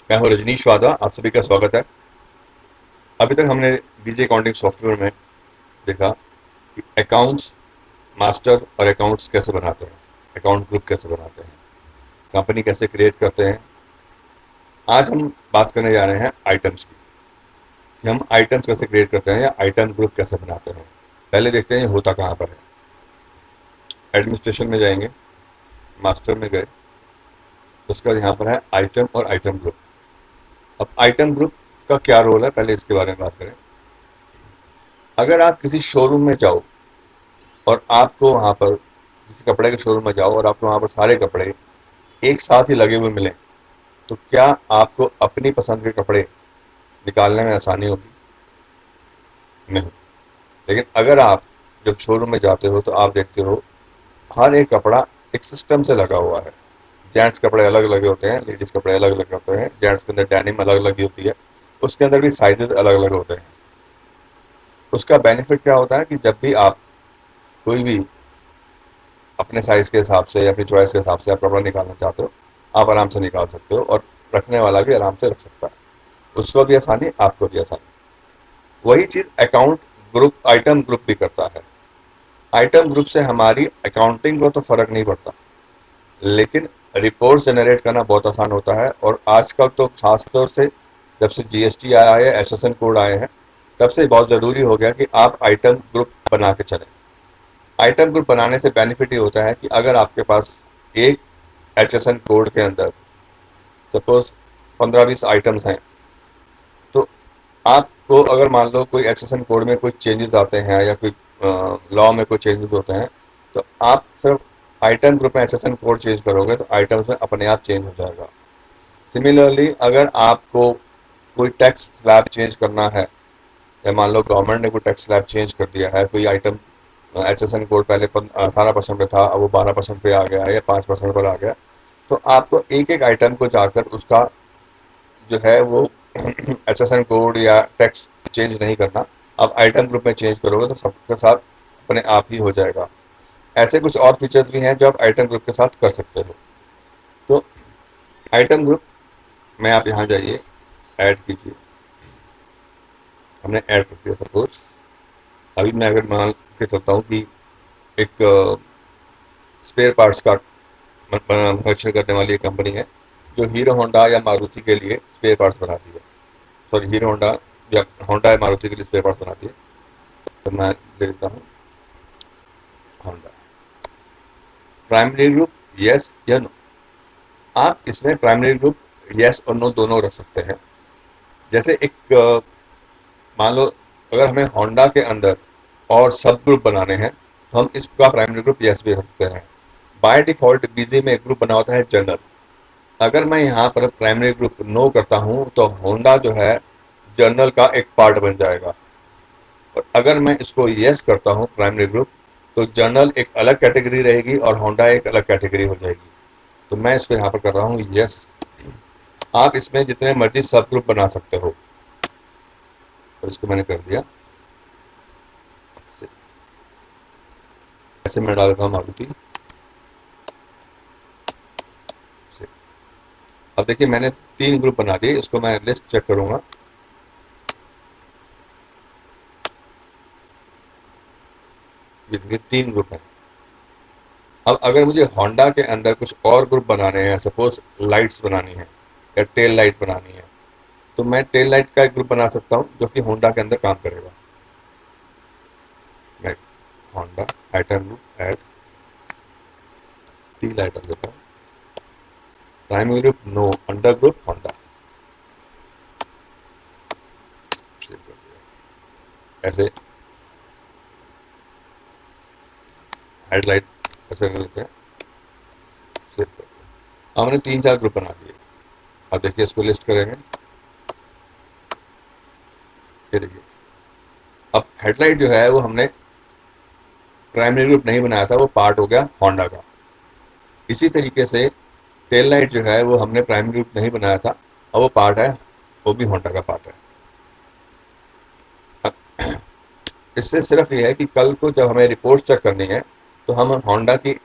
मैं हूँ रजनीश वादा, आप सभी का स्वागत है। अभी तक हमने बीजे अकाउंटिंग सॉफ्टवेयर में देखा कि अकाउंट्स मास्टर और अकाउंट्स कैसे बनाते हैं, अकाउंट ग्रुप कैसे बनाते हैं, कंपनी कैसे क्रिएट करते हैं। आज हम बात करने जा रहे हैं आइटम्स की, कि हम आइटम्स कैसे क्रिएट करते हैं या आइटम ग्रुप कैसे बनाते हैं। पहले देखते हैं ये होता कहाँ पर है। एडमिनिस्ट्रेशन में जाएंगे, मास्टर में गए, उसके बाद यहाँ पर है आइटम और आइटम ग्रुप। अब आइटम ग्रुप का क्या रोल है, पहले इसके बारे में बात करें। अगर आप किसी शोरूम में जाओ और आपको वहां पर किसी कपड़े के शोरूम में जाओ और आपको वहां पर सारे कपड़े एक साथ ही लगे हुए मिले, तो क्या आपको अपनी पसंद के कपड़े निकालने में आसानी होगी? नहीं। लेकिन अगर आप जब शोरूम में जाते हो तो आप देखते हो हर एक कपड़ा एक सिस्टम से लगा हुआ है। जेंट्स कपड़े अलग लगे होते हैं, लेडीज कपड़े अलग अलग होते हैं, जेंट्स के अंदर डेनिम अलग अलग होती है, उसके अंदर भी साइजेस अलग अलग होते हैं। उसका बेनिफिट क्या होता है कि जब भी आप कोई भी अपने साइज के हिसाब से या अपनी चॉइस के हिसाब से आप कपड़ा निकालना चाहते हो, आप आराम से निकाल सकते हो और रखने वाला भी आराम से रख सकता है। उसको भी आसानी, आपको भी आसानी। वही चीज अकाउंट ग्रुप, आइटम ग्रुप भी करता है। आइटम ग्रुप से हमारी अकाउंटिंग को तो फर्क नहीं पड़ता, लेकिन रिपोर्ट जनरेट करना बहुत आसान होता है। और आजकल तो खासतौर से जब से जीएसटी आया है, एसएसएन कोड आए हैं, तब से बहुत ज़रूरी हो गया कि आप आइटम ग्रुप बना के चलें। आइटम ग्रुप बनाने से बेनिफिट ये होता है कि अगर आपके पास एक एचएसएन कोड के अंदर सपोज 15-20 आइटम्स हैं, तो आपको अगर मान लो कोई एचएसएन कोड में कोई चेंजेस आते हैं या कोई लॉ में कोई चेंजेस होते हैं, तो आप सिर्फ आइटम ग्रुप में एचएसएन कोड चेंज करोगे तो आइटम्स में अपने आप चेंज हो जाएगा। सिमिलरली अगर आपको कोई टैक्स स्लैब चेंज करना है, या मान लो गवर्नमेंट ने कोई टैक्स स्लैब चेंज कर दिया है, कोई आइटम एचएसएन कोड पहले 18% पे था, अब वो 12% पे आ गया है या 5% पर आ गया, तो आपको एक एक आइटम को जाकर उसका जो है वो एसएसएन कोड या टैक्स चेंज नहीं करना। आप आइटम ग्रुप में चेंज करोगे तो सबके साथ अपने आप ही हो जाएगा। ऐसे कुछ और फीचर्स भी हैं जो आप आइटम ग्रुप के साथ कर सकते हो। तो आइटम ग्रुप में आप यहाँ जाइए, ऐड कीजिए। हमने ऐड कर दिया। सपोज अभी मैं अगर मान के चलता हूँ कि एक स्पेयर पार्ट्स का मैन्युफैक्चर करने वाली एक कंपनी है जो हीरो होंडा या मारुति के लिए स्पेयर पार्ट्स बनाती है। सॉरी, हीरो होंडा या होंडा या मारुति के लिए स्पेयर पार्ट्स बनाती है। तो मैं ले लेता हूँ होंडा। प्राइमरी ग्रुप यस या नो। आप इसमें प्राइमरी ग्रुप यस और नो दोनों रख सकते हैं। जैसे एक मान लो अगर हमें होंडा के अंदर और सब ग्रुप बनाने हैं, तो हम इसका प्राइमरी ग्रुप यस भी रख सकते हैं। बाय डिफॉल्ट बीजे में एक ग्रुप बना होता है जनरल। अगर मैं यहाँ पर प्राइमरी ग्रुप नो करता हूँ तो होंडा जो है जर्नल का एक पार्ट बन जाएगा। और अगर मैं इसको यस करता हूँ प्राइमरी ग्रुप, तो जर्नल एक अलग कैटेगरी रहेगी और होंडा एक अलग कैटेगरी हो जाएगी। तो मैं इसको यहाँ पर कर रहा हूँ यस। आप इसमें जितने मर्जी सब ग्रुप बना सकते हो। और इसको मैंने कर दिया। ऐसे मैं डाल रहा हूँ मारुति। अब देखिए मैंने 3 ग्रुप बना दिए, इसको मैं लिस्ट चेक करूंगा। ये देखिए 3 ग्रुप है। अब अगर मुझे होंडा के अंदर कुछ और ग्रुप बनाने हैं, सपोज लाइट्स बनानी है या टेल लाइट बनानी है, तो मैं टेल लाइट का एक ग्रुप बना सकता हूँ जो कि होंडा के अंदर काम करेगा। मैं होंडा आइटम ग्रुप ऐड टी लाइट कर देता हूँ। Primary group no, under group Honda. Save कर दिया। ऐसे हेडलाइट ऐसे कर देते हैं। सेव कर दिया। हमने 3-4 ग्रुप बना दिए। अब देखिए इसको लिस्ट करेंगे। ये देखिए अब हेडलाइट जो है वो हमने प्राइमरी ग्रुप नहीं बनाया था, वो पार्ट हो गया होंडा का। इसी तरीके से टेल लाइट जो है वो हमने प्राइमरी ग्रुप नहीं बनाया था, और वो पार्ट है, वो भी होंडा का पार्ट है। अब इससे सिर्फ ये है कि कल को जब हमें रिपोर्ट चेक करनी है, तो हम होंडा की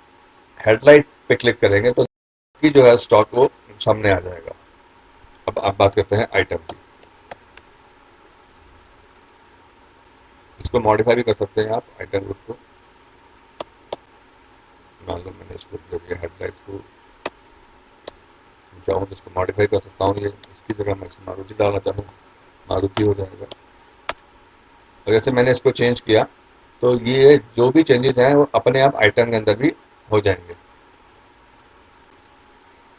हेडलाइट पे क्लिक करेंगे तो की जो है स्टॉक वो सामने आ जाएगा। अब आप बात करते हैं आइटम की। इसको मॉडिफाई भी कर सकते हैं आप आइटम ग्रुप को। मान लो मैंने इसको जब ये हेडलाइट को चाहूँ तो इसको मॉडिफाई कर सकता हूँ। ये इसकी जगह मैं इसमें मारुति डालना चाहूँ, मारुति हो जाएगा। और जैसे मैंने इसको चेंज किया तो ये जो भी चेंजेस हैं वो अपने आप आइटम के अंदर भी हो जाएंगे।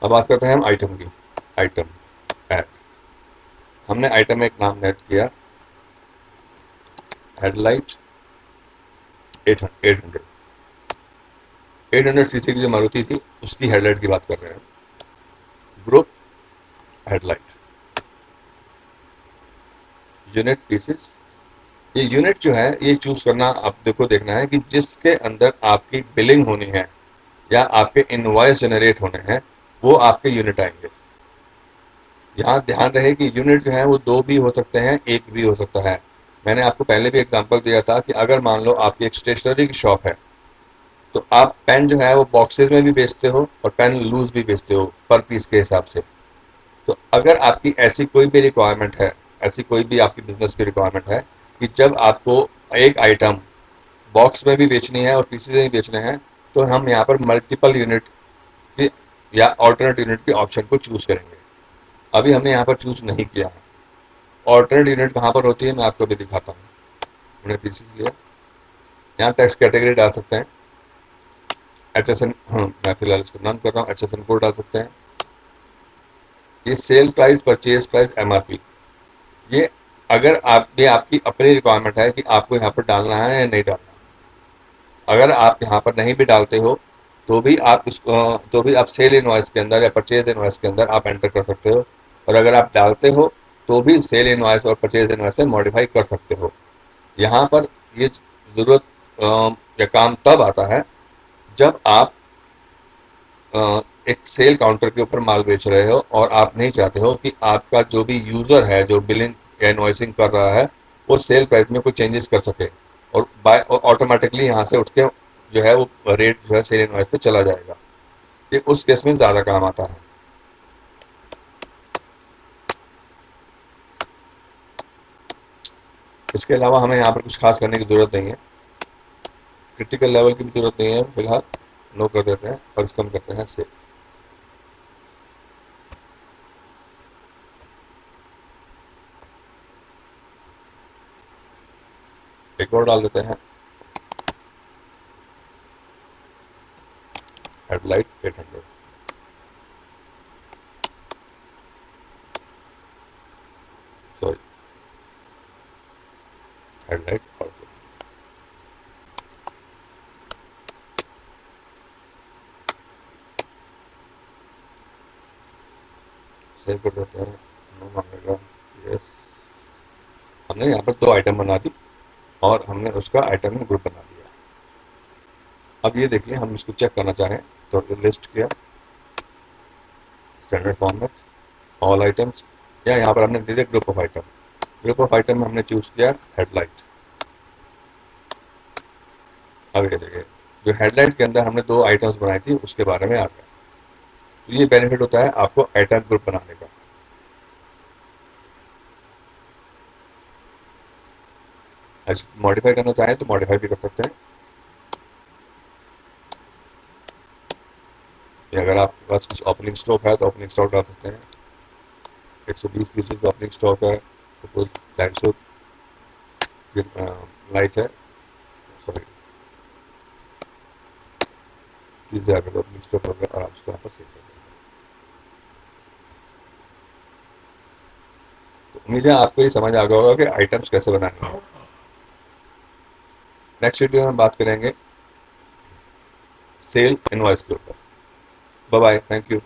अब बात करते हैं हम आइटम की। आइटम ऐड, हमने आइटम में एक नाम ऐड किया, हेडलाइट 800। 800 सीसी की जो मारुति थी उसकी हेडलाइट की बात कर रहे हैं। Group headlight, unit pieces. ये यूनिट जो है ये चूज करना आप देखो, देखना है कि जिसके अंदर आपकी बिलिंग होनी है या आपके इनवॉइस जनरेट होने हैं वो आपके यूनिट आएंगे। यहाँ ध्यान रहे कि यूनिट जो है वो दो भी हो सकते हैं, एक भी हो सकता है। मैंने आपको पहले भी एग्जांपल दिया था कि अगर मान लो आपकी एक स्टेशनरी की शॉप है तो आप पेन जो है वो बॉक्सेस में भी बेचते हो और पेन लूज भी बेचते हो पर पीस के हिसाब से। तो अगर आपकी ऐसी कोई भी रिक्वायरमेंट है, ऐसी कोई भी आपकी बिजनेस की रिक्वायरमेंट है कि जब आपको एक आइटम बॉक्स में भी बेचनी है और पीसेज में भी बेचने हैं तो हम यहाँ पर मल्टीपल यूनिट की या ऑल्टरनेट यूनिट के ऑप्शन को चूज करेंगे। अभी हमने यहाँ पर चूज नहीं किया है। ऑल्टरनेट यूनिट कहाँ पर होती है मैं आपको भी दिखाता हूँ। हमने पीसीस लिया, यहाँ टेक्स्ट कैटेगरी डाल सकते हैं एच एस एन, हाँ मैं फिलहाल इसको नन कर रहा हूँ, एच एस एन कोड डाल सकते हैं। ये sale price, purchase price, MRP, ये अगर आप ये आपकी अपनी रिक्वायरमेंट है कि आपको यहाँ पर डालना है या नहीं डालना। अगर आप यहाँ पर नहीं भी डालते हो तो भी आप इसको, तो भी आप सेल इनवॉइस के अंदर या परचेज इनवॉइस के अंदर आप एंटर कर सकते हो। और अगर आप डालते हो तो भी सेल इनवॉइस और परचेज इनवॉइस में मॉडिफाई कर सकते हो। यहाँ पर ये ज़रूरत या काम तब आता है जब आप एक सेल काउंटर के ऊपर माल बेच रहे हो और आप नहीं चाहते हो कि आपका जो भी यूज़र है जो बिलिंग या इनवॉइसिंग कर रहा है वो सेल प्राइस में कोई चेंजेस कर सके और बाय ऑटोमेटिकली यहाँ से उठ के जो है वो रेट जो है सेल इनवॉइस पे चला जाएगा। ये उस केस में ज़्यादा काम आता है। इसके अलावा हमें यहाँ पर कुछ खास करने की ज़रूरत नहीं है, क्रिटिकल लेवल की भी ज़रूरत नहीं है फिलहाल। नो कर देते हैं और इसको हम करते हैं सेव। एक और डाल देते हैं, headlight 800। Sorry, headlight output. Save कर देते हैं। नो मांगेगा, यस। हमने यहाँ पर दो आइटम बना दी और हमने उसका आइटम में ग्रुप बना दिया। अब ये देखिए, हम इसको चेक करना चाहें तो लिस्ट किया, स्टैंडर्ड फॉर्मेट, ऑल आइटम्स, या यहाँ पर हमने direct group of item. Group of item में हमने चूज किया हेडलाइट। अब ये देखिए, जो हेडलाइट के अंदर हमने दो आइटम्स बनाई थी उसके बारे में आ गया। तो ये बेनिफिट होता है आपको आइटम ग्रुप बनाने का। मॉडिफाई करना चाहें तो मॉडिफाई भी कर सकते हैं। या अगर आपके पास कुछ ओपनिंग स्टॉक है तो ओपनिंग स्टॉक डाल सकते हैं। 120 पीसेज का ओपनिंग स्टॉक है, सपोज 250 लाइट है, सॉरी 30,000 का ओपनिंग स्टॉक होगा और आप उसको यहाँ पर सेव कर देंगे। तो उम्मीद है आपको ये समझ आ गया होगा कि आइटम्स कैसे बनाने हैं। नेक्स्ट वीडियो में बात करेंगे सेल इनवॉइस के ऊपर। Bye bye, thank you.